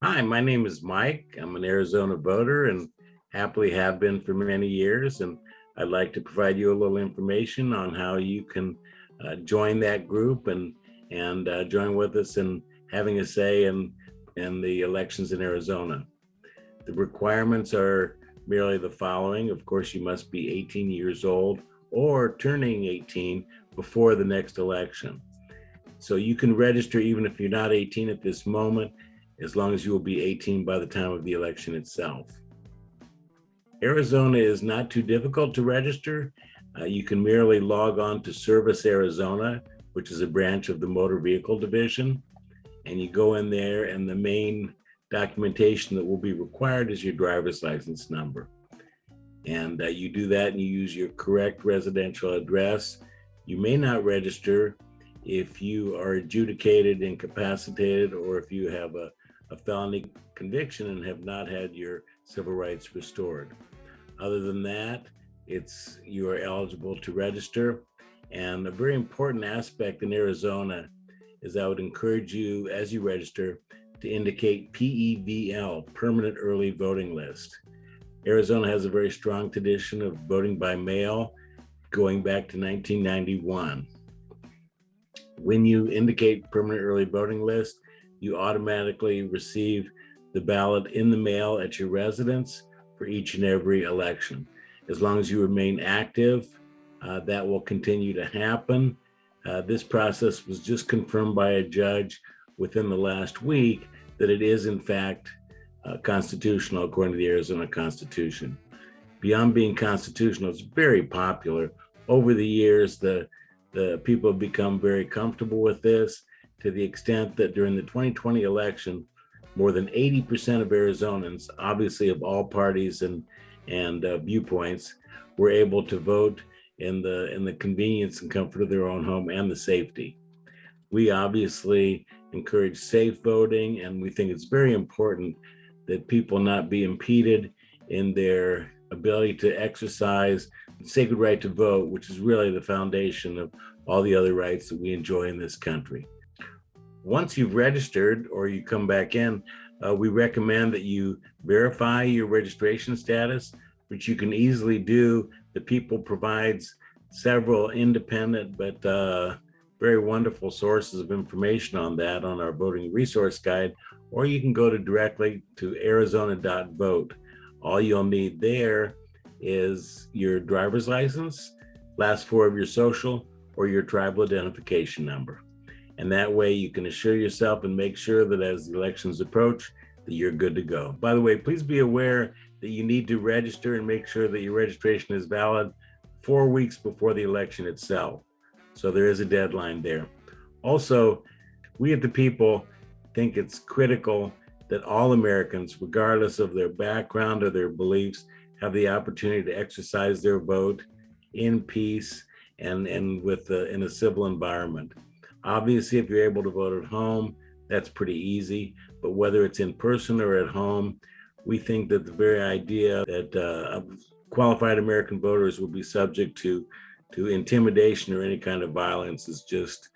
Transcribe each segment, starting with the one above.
Hi, my name is Mike. I'm an Arizona voter and happily have been for many years. And I'd like to provide you a little information on how you can join that group and join with us in having a say in the elections in Arizona. The requirements are merely the following. Of course, you must be 18 years old or turning 18 before the next election. So you can register even if you're not 18 at this moment, as long as you will be 18 by the time of the election itself. Arizona is not too difficult to register. You can merely log on to Service Arizona, which is a branch of the Motor Vehicle Division, and you go in there, and the main documentation that will be required is your driver's license number. And you do that and you use your correct residential address. You may not register if you are adjudicated incapacitated or if you have a felony conviction and have not had your civil rights restored. Other than that, you are eligible to register. And a very important aspect in Arizona is I would encourage you, as you register, to indicate PEVL, Permanent Early Voting List. Arizona has a very strong tradition of voting by mail going back to 1991. When you indicate Permanent Early Voting List, you automatically receive the ballot in the mail at your residence for each and every election. As long as you remain active, that will continue to happen. This process was just confirmed by a judge within the last week that it is in fact constitutional according to the Arizona Constitution. Beyond being constitutional, it's very popular. Over the years, the people have become very comfortable with this, to the extent that during the 2020 election, more than 80% of Arizonans, obviously of all parties and viewpoints, were able to vote in the convenience and comfort of their own home and the safety. We obviously encourage safe voting, and we think it's very important that people not be impeded in their ability to exercise the sacred right to vote, which is really the foundation of all the other rights that we enjoy in this country. Once you've registered or you come back in, we recommend that you verify your registration status, which you can easily do. The People provides several independent but very wonderful sources of information on that on our voting resource guide, or you can go directly to arizona.vote. All you'll need there is your driver's license, last four of your social, or your tribal identification number. And that way you can assure yourself and make sure that as the elections approach, that you're good to go. By the way, please be aware that you need to register and make sure that your registration is valid 4 weeks before the election itself. So there is a deadline there. Also, we at the People think it's critical that all Americans, regardless of their background or their beliefs, have the opportunity to exercise their vote in peace and in a civil environment. Obviously, if you're able to vote at home, that's pretty easy. But whether it's in person or at home, we think that the very idea that qualified American voters will be subject to intimidation or any kind of violence is just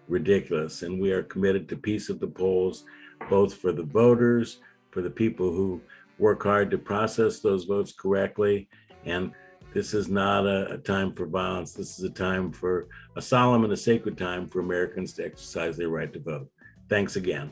ridiculous. And we are committed to peace at the polls, both for the voters, for the people who work hard to process those votes correctly. And this is not a time for violence. This is a solemn and a sacred time for Americans to exercise their right to vote. Thanks again.